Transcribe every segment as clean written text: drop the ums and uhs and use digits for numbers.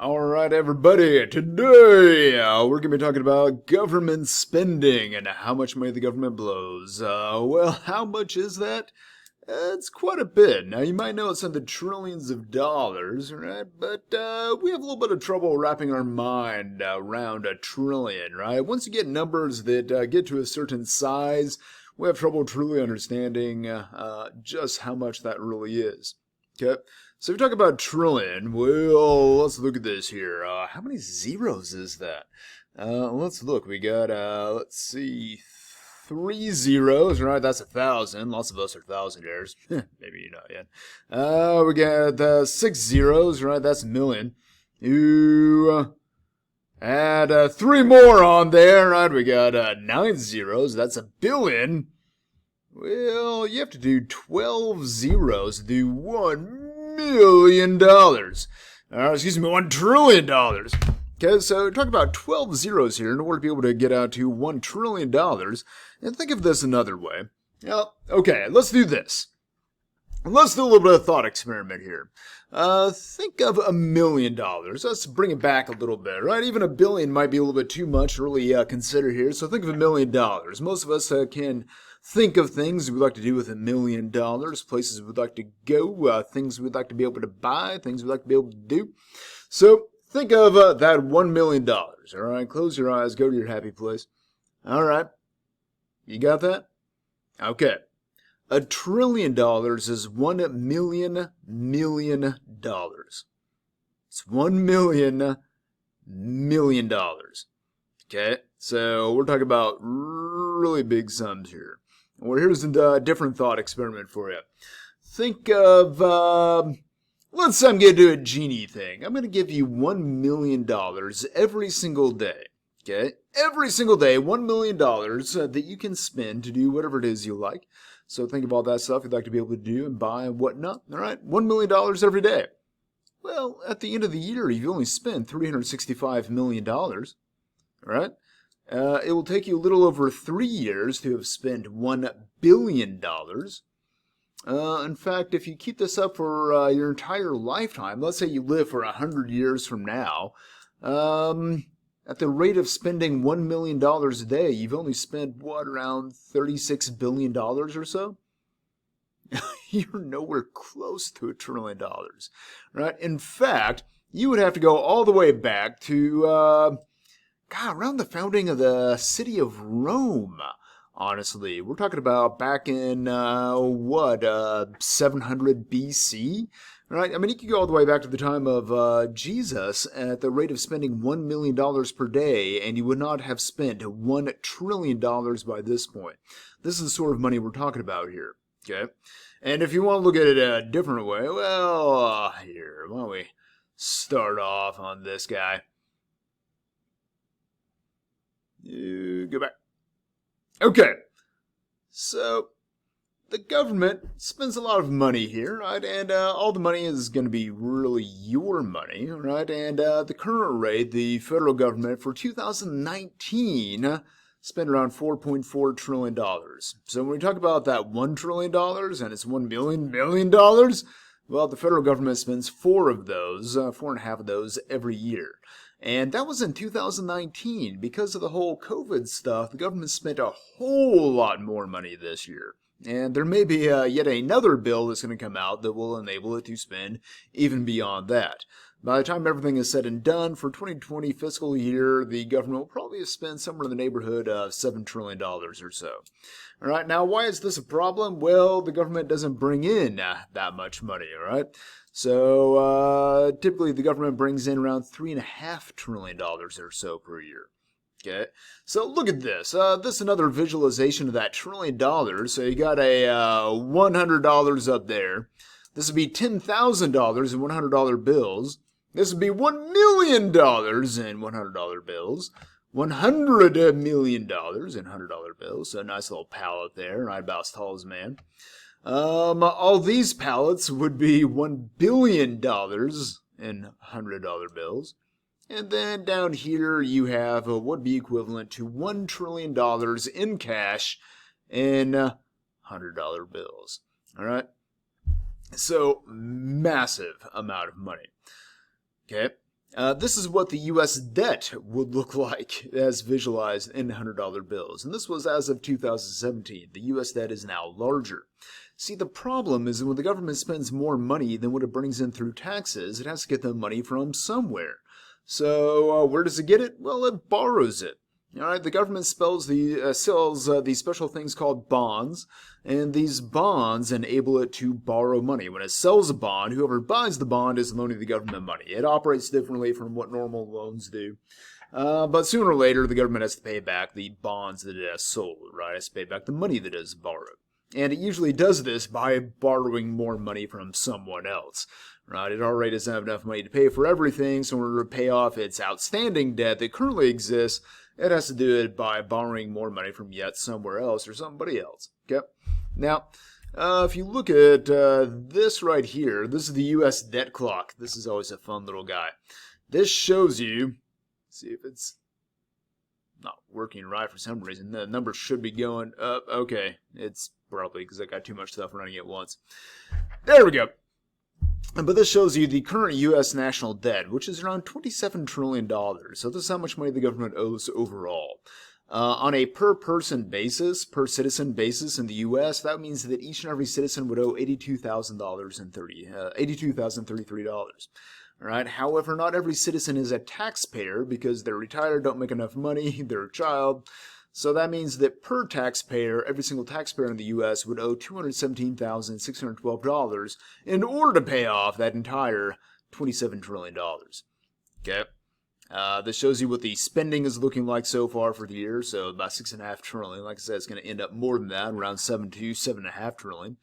Alright, everybody, today we're going to be talking about government spending and how much money the government blows. Well, how much is that? It's quite a bit. Now, you might know it's in the trillions of dollars, right? But we have a little bit of trouble wrapping our mind around a trillion, right? Once you get numbers that get to a certain size, we have trouble truly understanding just how much that really is. Okay, so if we talk about trillion, well, let's look at this here. How many zeros is that? Let's look. We got, let's see, 3 zeros, right? That's 1,000. Lots of us are thousandaires. Maybe you're not yet. We got 6 zeros, right? That's a million. You add 3 more on there, right? We got 9 zeros. That's a billion. Well, you have to do 12 zeros to do $1 million. Excuse me, $1 trillion. Okay, so talk about 12 zeros here in order to be able to get out to $1 trillion. And think of this another way. Okay, let's do this. Let's do a little bit of thought experiment here. Think of $1 million. Let's bring it back a little bit, right? Even a billion might be a little bit too much to really consider here. So think of $1 million. Most of us can think of things we'd like to do with $1 million, places we'd like to go, things we'd like to be able to buy, things we'd like to be able to do. So think of that $1 million. All right, close your eyes, go to your happy place. All right, you got that? Okay. $1 trillion is $1 million. It's $1 million. Okay, so we're talking about really big sums here. Well, here's a different thought experiment for you. Think of, let's say I'm going to do a genie thing. I'm going to give you $1 million every single day. Okay, every single day, $1 million that you can spend to do whatever it is you like. So think of all that stuff you'd like to be able to do and buy and whatnot. All right, $1 million every day. Well, at the end of the year, you've only spent $365 million. All right. It will take you a little over 3 years to have spent $1 billion. In fact, if you keep this up for your entire lifetime, let's say you live for 100 years from now, at the rate of spending $1 million a day, you've only spent, what, around $36 billion or so? You're nowhere close to $1 trillion, right? In fact, you would have to go all the way back to, around the founding of the city of Rome, honestly. We're talking about back in, 700 BC? Right? I mean, you could go all the way back to the time of Jesus at the rate of spending $1 million per day, and you would not have spent $1 trillion by this point. This is the sort of money we're talking about here, okay? And if you want to look at it a different way, well, here, why don't we start off on this guy? Go back. Okay, so the government spends a lot of money here, right? And all the money is going to be really your money, right? And the current rate, the federal government for 2019 spent around $4.4 trillion. So when we talk about that $1 trillion and it's $1 million, well, the federal government spends 4 of those, 4.5 of those every year. And that was in 2019. Because of the whole COVID stuff, the government spent a whole lot more money this year. And there may be yet another bill that's going to come out that will enable it to spend even beyond that. By the time everything is said and done, for 2020 fiscal year, the government will probably have spent somewhere in the neighborhood of $7 trillion or so. All right, now why is this a problem? Well, the government doesn't bring in that much money, all right? So typically the government brings in around $3.5 trillion or so per year. Okay, so look at this. This is another visualization of that $1 trillion. So you got a $100 up there. This would be $10,000 in $100 bills. This would be $1 million in $100 bills. $100 million in $100 bills. So a nice little pallet there, right about as tall as a man. All these pallets would be $1 billion in $100 bills. And then down here you have what would be equivalent to $1 trillion in cash in $100 bills. All right? So, massive amount of money. Okay? This is what the U.S. debt would look like as visualized in $100 bills. And this was as of 2017. The U.S. debt is now larger. See, the problem is that when the government spends more money than what it brings in through taxes, it has to get the money from somewhere. So where does it get it? Well, it borrows it. All right, the government sells these special things called bonds, and these bonds enable it to borrow money. When it sells a bond, whoever buys the bond is loaning the government money. It operates differently from what normal loans do. But sooner or later, the government has to pay back the bonds that it has sold, right? It has to pay back the money that it has borrowed. And it usually does this by borrowing more money from someone else, right? It already doesn't have enough money to pay for everything, so in order to pay off its outstanding debt that currently exists, it has to do it by borrowing more money from yet somewhere else or somebody else, okay? Now, if you look at this right here, this is the U.S. debt clock. This is always a fun little guy. This shows you, see if it's not working right for some reason. The number should be going up. Okay, it's probably because I got too much stuff running at once. There we go. But this shows you the current U.S. national debt, which is around $27 trillion. So this is how much money the government owes overall. On a per-person basis, per-citizen basis in the U.S., that means that each and every citizen would owe $82,033. All right. However, not every citizen is a taxpayer because they're retired, don't make enough money, they're a child. So that means that per taxpayer, every single taxpayer in the U.S. would owe $217,612 in order to pay off that entire $27 trillion. Okay? This shows you what the spending is looking like so far for the year. So about $6.5 trillion. Like I said, it's going to end up more than that, around $7.5 trillion.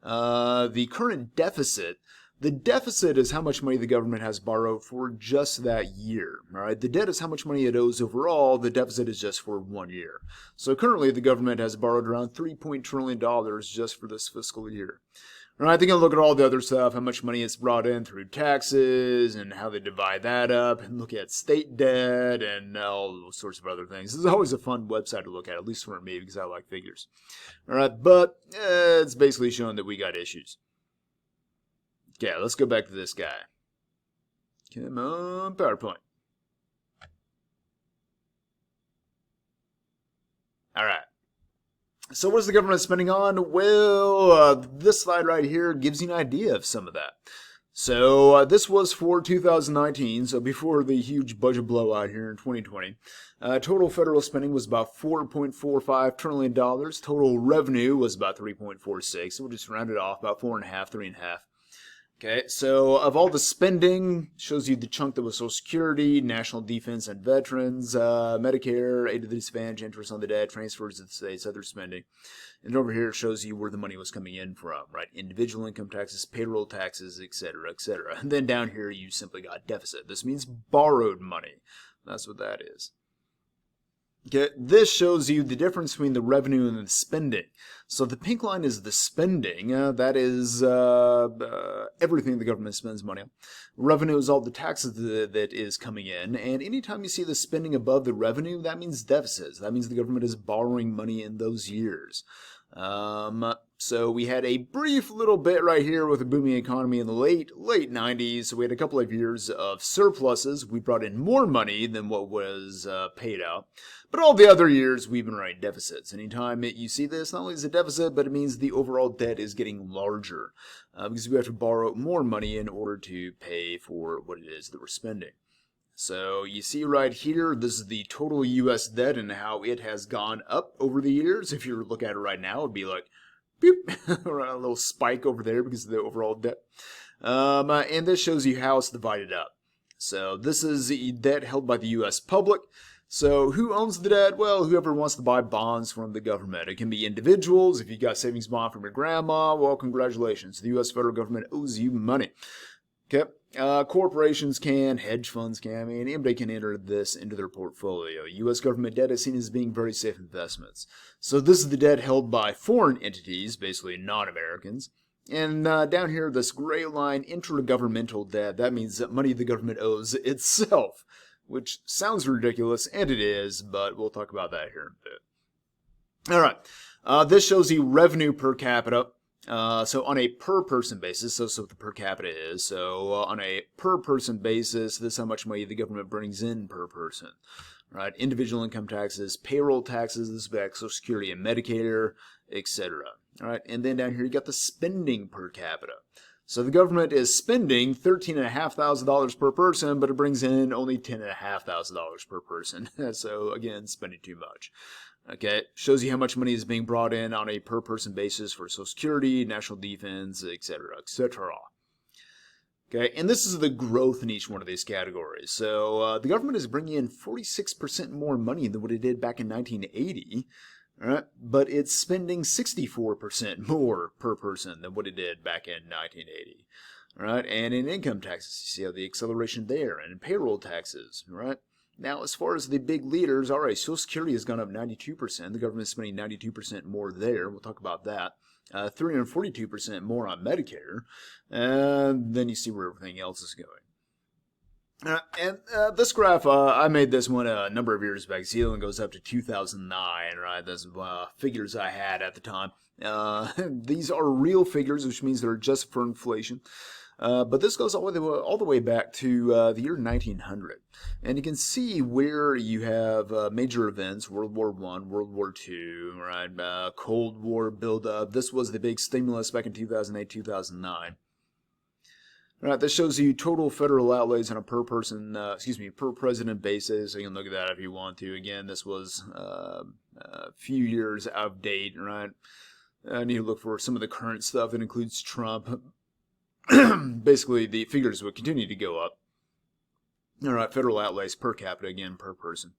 The current deficit. The deficit is how much money the government has borrowed for just that year. All right, the debt is how much money it owes overall. The deficit is just for 1 year. So currently, the government has borrowed around $3 trillion just for this fiscal year. All right, they can look at all the other stuff, how much money it's brought in through taxes and how they divide that up, and look at state debt and all those sorts of other things. This is always a fun website to look at least for me, because I like figures. All right, but it's basically showing that we got issues. Okay, let's go back to this guy. Come on, PowerPoint. All right. So what is the government spending on? Well, this slide right here gives you an idea of some of that. So this was for 2019, so before the huge budget blowout here in 2020. Total federal spending was about $4.45 trillion. Total revenue was about 3.46. So we'll just round it off, about 4.5, 3.5. Okay, so of all the spending, shows you the chunk that was Social Security, National Defense and Veterans, Medicare, aid to the disadvantaged, interest on the debt, transfers to the states, other spending. And over here it shows you where the money was coming in from, right? Individual income taxes, payroll taxes, etc., etc. And then down here you simply got deficit. This means borrowed money. That's what that is. Okay, this shows you the difference between the revenue and the spending. So the pink line is the spending. That is everything the government spends money on. Revenue is all the taxes that is coming in. And anytime you see the spending above the revenue, that means deficits. That means the government is borrowing money in those years. So we had a brief little bit right here with a booming economy in the late 90s. So we had a couple of years of surpluses. We brought in more money than what was paid out. But all the other years, we've been running deficits. Anytime you see this, not only is it a deficit, but it means the overall debt is getting larger because we have to borrow more money in order to pay for what it is that we're spending. So you see right here, this is the total U.S. debt and how it has gone up over the years. If you look at it right now, it'd be like, boop, or a little spike over there because of the overall debt. And this shows you how it's divided up. So this is the debt held by the U.S. public. So who owns the debt? Well, whoever wants to buy bonds from the government. It can be individuals. If you got savings bond from your grandma, well, congratulations. The U.S. federal government owes you money. Okay. Corporations can, hedge funds can, I mean, anybody can enter this into their portfolio. U.S. government debt is seen as being very safe investments. So this is the debt held by foreign entities, basically non-Americans. And down here, this gray line, intergovernmental debt, that means that money the government owes itself, which sounds ridiculous, and it is, but we'll talk about that here in a bit. All right. This shows you revenue per capita. So on a per person basis, so what the per capita is. So on a per person basis, this is how much money the government brings in per person. Right? Individual income taxes, payroll taxes, this is back Social Security and Medicare, etc. All right, and then down here you got the spending per capita. So the government is spending $13,500 per person, but it brings in only $10,500 per person. So again, spending too much. Okay, shows you how much money is being brought in on a per person basis for Social Security, national defense, etc., etc. Okay, and this is the growth in each one of these categories. So the government is bringing in 46% more money than what it did back in 1980. All right, but it's spending 64% more per person than what it did back in 1980. All right, and in income taxes, you see how the acceleration there, and in payroll taxes, right? Now, as far as the big leaders, all right, Social Security has gone up 92%. The government is spending 92% more there. We'll talk about that. 342% more on Medicare. And then you see where everything else is going. This graph, I made this one a number of years back. See, it goes up to 2009, right? That's figures I had at the time. These are real figures, which means they're adjusted for inflation. But this goes all the way back to the year 1900. And you can see where you have major events, World War I, World War II, right? Cold War buildup. This was the big stimulus back in 2008, 2009. All right, this shows you total federal outlays on a per president basis. So you can look at that if you want to. Again, this was a few years out of date, right? I need to look for some of the current stuff that includes Trump. Basically, the figures would continue to go up. All right, federal outlays per capita, again, per person.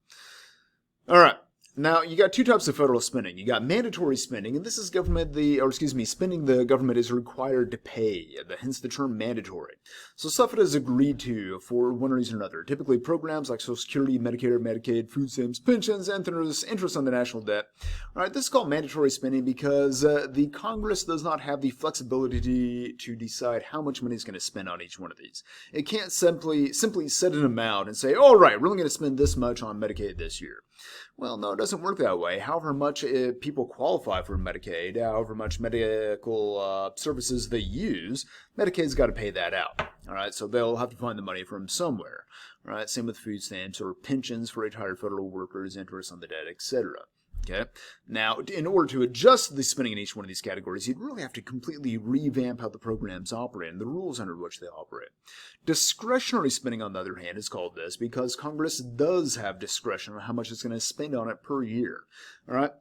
All right. Now, you got two types of federal spending. You got mandatory spending, and this is spending the government is required to pay, hence the term mandatory. So stuff it is agreed to for one reason or another. Typically programs like Social Security, Medicare, Medicaid, food stamps, pensions, and interest on the national debt. All right, this is called mandatory spending because the Congress does not have the flexibility to decide how much money is going to spend on each one of these. It can't simply set an amount and say, all right, we're only going to spend this much on Medicaid this year. Well, no, it doesn't work that way. However much people qualify for Medicaid, however much medical services they use, Medicaid's got to pay that out. All right, so they'll have to find the money from somewhere. All right, same with food stamps or pensions for retired federal workers, interest on the debt, etc. Okay. Now, in order to adjust the spending in each one of these categories, you'd really have to completely revamp how the programs operate and the rules under which they operate. Discretionary spending, on the other hand, is called this because Congress does have discretion on how much it's going to spend on it per year. All right.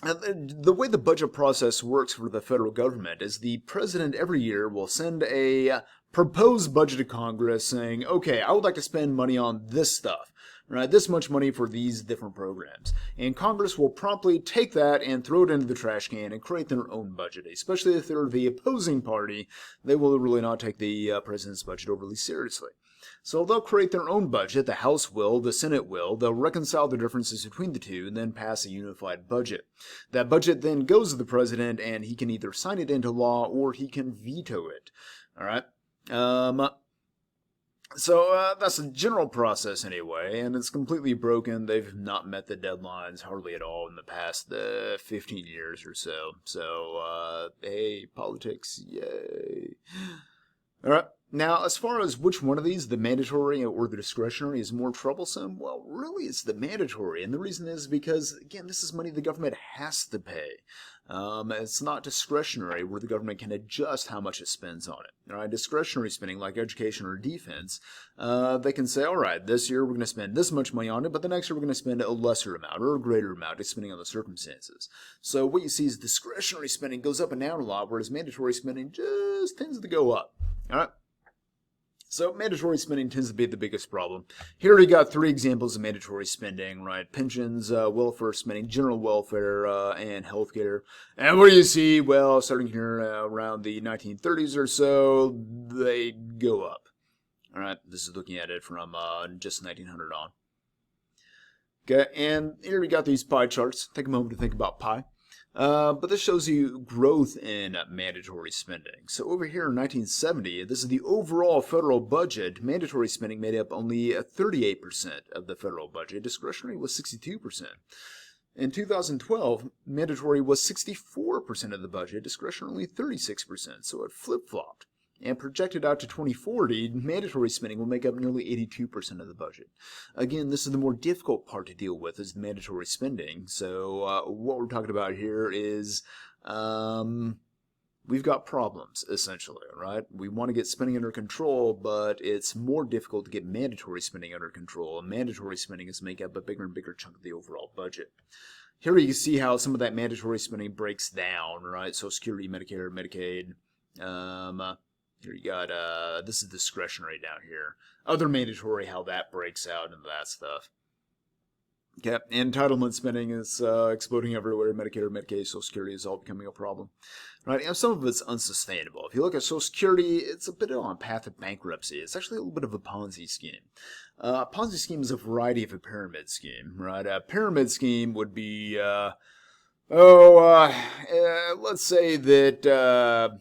The way the budget process works for the federal government is the president every year will send a proposed budget to Congress saying, okay, I would like to spend money on this stuff. Right, this much money for these different programs. And Congress will promptly take that and throw it into the trash can and create their own budget. Especially if they're the opposing party, they will really not take the president's budget overly seriously. So they'll create their own budget, the House will, the Senate will, they'll reconcile the differences between the two and then pass a unified budget. That budget then goes to the president and he can either sign it into law or he can veto it. All right. So that's a general process anyway, and it's completely broken. They've not met the deadlines hardly at all in the past 15 years or so. So, hey, politics, yay. All right. Now, as far as which one of these, the mandatory or the discretionary, is more troublesome, well, really it's the mandatory. And the reason is because, again, this is money the government has to pay. It's not discretionary where the government can adjust how much it spends on it. All right, discretionary spending like education or defense, they can say, all right, this year we're going to spend this much money on it, but the next year we're going to spend a lesser amount or a greater amount depending on the circumstances. So what you see is discretionary spending goes up and down a lot, whereas mandatory spending just tends to go up. All right. So mandatory spending tends to be the biggest problem. Here we got three examples of mandatory spending, right? Pensions, welfare spending, general welfare, and healthcare. And what do you see? Well, starting here around the 1930s or so, they go up. All right, this is looking at it from just 1900 on. Okay, and here we got these pie charts. Take a moment to think about pie. But this shows you growth in mandatory spending. So over here in 1970, this is the overall federal budget. Mandatory spending made up only 38% of the federal budget. Discretionary was 62%. In 2012, mandatory was 64% of the budget, discretionary 36%, so it flip-flopped. And projected out to 2040, mandatory spending will make up nearly 82% of the budget. Again, this is the more difficult part to deal with, is the mandatory spending. So what we're talking about here is we've got problems, essentially, right? We want to get spending under control, but it's more difficult to get mandatory spending under control. And mandatory spending is make up a bigger and bigger chunk of the overall budget. Here you can see how some of that mandatory spending breaks down, right? Social Security, Medicare, Medicaid. Here you got, this is discretionary down here. Other mandatory, how that breaks out and that stuff. Okay, entitlement spending is exploding everywhere. Medicare, Medicaid, Social Security is all becoming a problem. Right, and some of it's unsustainable. If you look at Social Security, it's a bit on a path of bankruptcy. It's actually a little bit of a Ponzi scheme. A Ponzi scheme is a variety of a pyramid scheme, right? A pyramid scheme would be, let's say that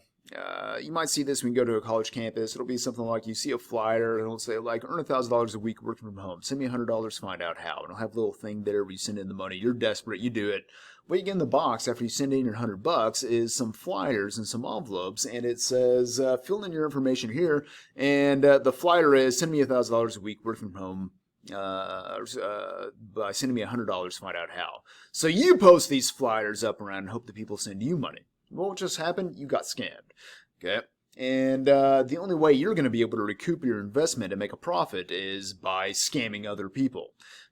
you might see this when you go to a college campus. It'll be something like you see a flyer and it'll say like earn $1,000 a week working from home. Send me $100, find out how. And it'll have a little thing there where you send in the money. You're desperate, you do it. What you get in the box after you send in your $100 is some flyers and some envelopes, and it says fill in your information here. And the flyer is send me $1,000 a week working from home. By sending me $100, find out how. So you post these flyers up around and hope that people send you money. What just happened? You got scammed. Okay? And the only way you're going to be able to recoup your investment and make a profit is by scamming other people.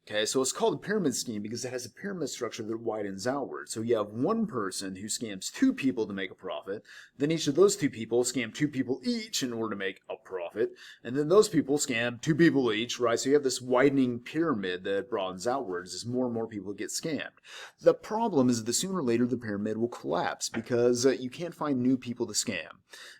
Okay, so it's called a pyramid scheme because it has a pyramid structure that widens outward. So you have one person who scams two people to make a profit. Then each of those two people scam two people each in order to make a profit. And then those people scam two people each, right? So you have this widening pyramid that broadens outwards as more and more people get scammed. The problem is that sooner or later the pyramid will collapse because you can't find new people to scam.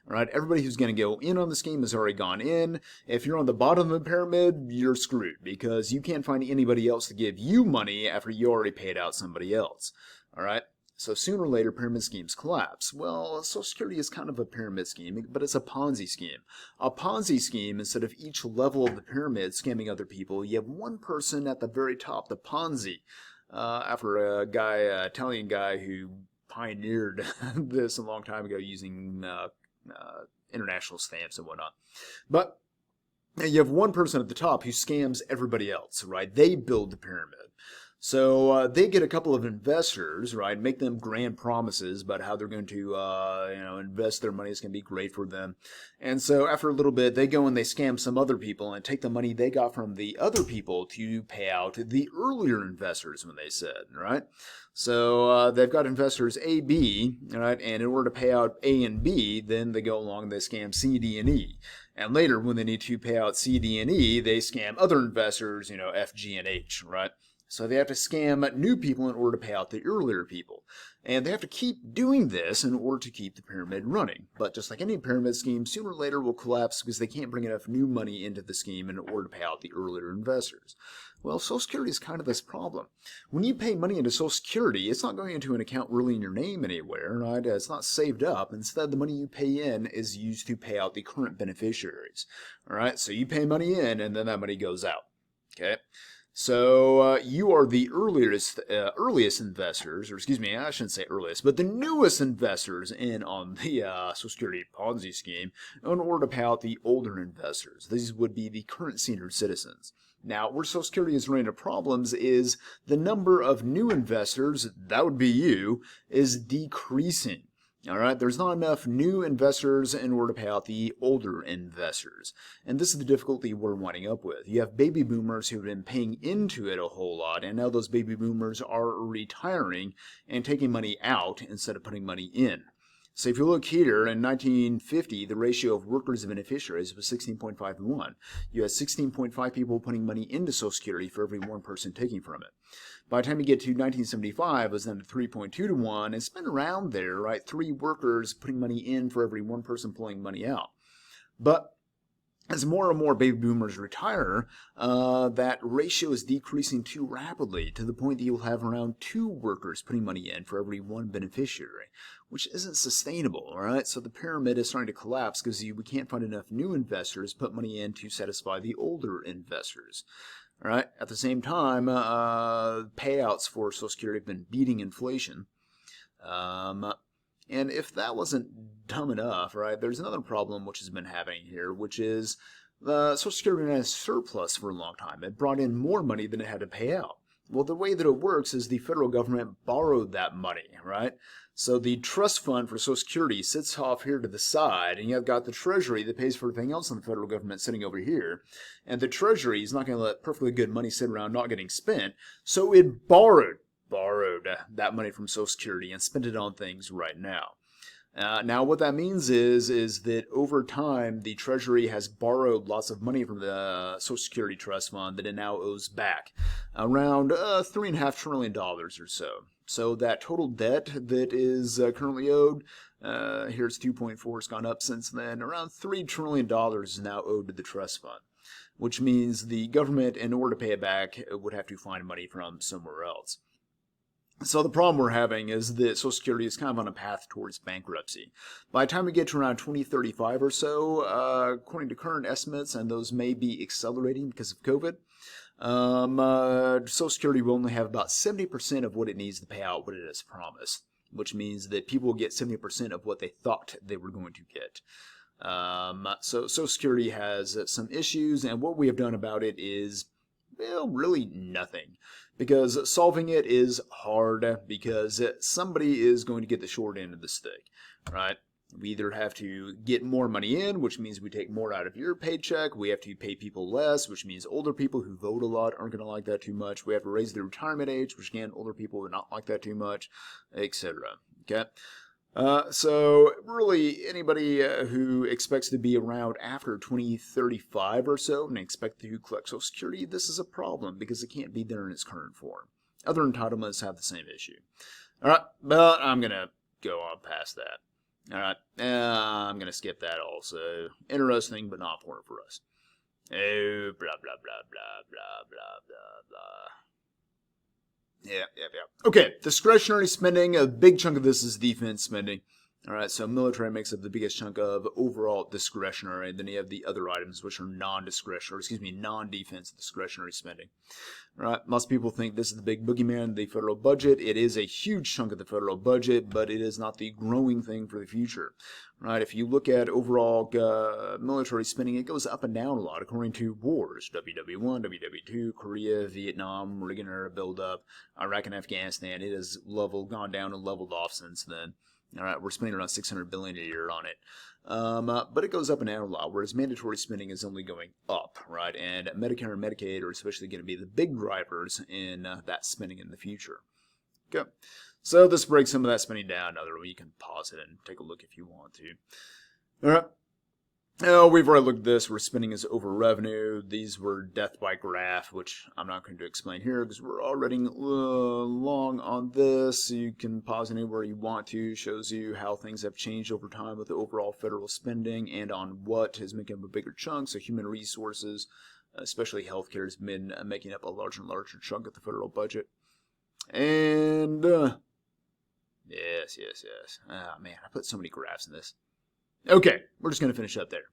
All right, everybody who's going to go in on the scheme has already gone in. If you're on the bottom of the pyramid, you're screwed because you can't find anybody else to give you money after you already paid out somebody else. All right, so sooner or later pyramid schemes collapse. Well, Social Security is kind of a pyramid scheme, but it's a Ponzi scheme. A Ponzi scheme, instead of each level of the pyramid scamming other people, you have one person at the very top, the Ponzi. After a guy, Italian guy who pioneered this a long time ago using international stamps and whatnot. But you have one person at the top who scams everybody else, right? They build the pyramid. So they get a couple of investors, right? Make them grand promises about how they're going to, invest their money. It's going to be great for them. And so after a little bit, they go and they scam some other people and take the money they got from the other people to pay out the earlier investors when they said, right? So they've got investors A, B, right? And in order to pay out A and B, then they go along and they scam C, D, and E. And later, when they need to pay out C, D, and E, they scam other investors, F, G, and H, right? So they have to scam new people in order to pay out the earlier people. And they have to keep doing this in order to keep the pyramid running. But just like any pyramid scheme, sooner or later will collapse because they can't bring enough new money into the scheme in order to pay out the earlier investors. Well, Social Security is kind of this problem. When you pay money into Social Security, it's not going into an account really in your name anywhere, right? It's not saved up. Instead, the money you pay in is used to pay out the current beneficiaries. All right, so you pay money in and then that money goes out. Okay? So you are the earliest investors, or excuse me, I shouldn't say earliest, but the newest investors in on the Social Security Ponzi scheme in order to pay out the older investors. These would be the current senior citizens. Now, where Social Security is running into problems is the number of new investors, that would be you, is decreasing. All right, there's not enough new investors in order to pay out the older investors. And this is the difficulty we're winding up with. You have baby boomers who have been paying into it a whole lot, and now those baby boomers are retiring and taking money out instead of putting money in. So if you look here, in 1950, the ratio of workers and beneficiaries was 16.5 to 1. You had 16.5 people putting money into Social Security for every one person taking from it. By the time you get to 1975, it was then 3.2 to 1. It's been around there, right? 3 workers putting money in for every one person pulling money out. But as more and more baby boomers retire, that ratio is decreasing too rapidly to the point that you'll have around 2 workers putting money in for every 1 beneficiary, which isn't sustainable, all right? So the pyramid is starting to collapse because we can't find enough new investors to put money in to satisfy the older investors. All right. At the same time, payouts for Social Security have been beating inflation. And if that wasn't dumb enough, right, there's another problem which has been happening here, which is the Social Security had a surplus for a long time. It brought in more money than it had to pay out. Well, the way that it works is the federal government borrowed that money, right? So the trust fund for Social Security sits off here to the side, and you've got the Treasury that pays for everything else in the federal government sitting over here. And the Treasury is not going to let perfectly good money sit around not getting spent, so it borrowed that money from Social Security and spent it on things right now. Now, what that means is that over time, the Treasury has borrowed lots of money from the Social Security Trust Fund that it now owes back, around $3.5 trillion or so. So that total debt that is currently owed, here's 2.4, it's gone up since then, around $3 trillion is now owed to the trust fund, which means the government, in order to pay it back, would have to find money from somewhere else. So the problem we're having is that Social Security is kind of on a path towards bankruptcy. By the time we get to around 2035 or so, according to current estimates, and those may be accelerating because of COVID, Social Security will only have about 70% of what it needs to pay out what it has promised, which means that people will get 70% of what they thought they were going to get. So Social Security has some issues, and what we have done about it is, well, really nothing. Because solving it is hard, because somebody is going to get the short end of the stick, right? We either have to get more money in, which means we take more out of your paycheck. We have to pay people less, which means older people who vote a lot aren't going to like that too much. We have to raise the retirement age, which again, older people would not like that too much, etc. Okay? So really, anybody who expects to be around after 2035 or so and expect to collect Social Security, this is a problem because it can't be there in its current form. Other entitlements have the same issue. All right, but I'm going to go on past that. All right, I'm going to skip that also. Interesting, but not important for us. Oh, blah, blah, blah, blah, blah, blah, blah, blah. Yeah. Okay, discretionary spending, a big chunk of this is defense spending. All right, so military makes up the biggest chunk of overall discretionary, and then you have the other items which are non-defense discretionary spending. All right, most people think this is the big boogeyman, the federal budget. It is a huge chunk of the federal budget, but it is not the growing thing for the future. Right, if you look at overall military spending, it goes up and down a lot according to wars. WW1, WW2, Korea, Vietnam, Reagan-era buildup, Iraq and Afghanistan. It has gone down and leveled off since then. All right, we're spending around $600 billion a year on it. But it goes up and down a lot, whereas mandatory spending is only going up, right? And Medicare and Medicaid are especially going to be the big drivers in that spending in the future. Okay. So this breaks some of that spending down. Another way you can pause it and take a look if you want to. All right. Now, we've already looked at this where spending is over revenue. These were death by graph, which I'm not going to explain here because we're already long on this. You can pause anywhere you want to. Shows you how things have changed over time with the overall federal spending and on what is making up a bigger chunk. So human resources, especially healthcare, has been making up a larger and larger chunk of the federal budget. And yes. Oh man, I put so many graphs in this. Okay, we're just going to finish up there.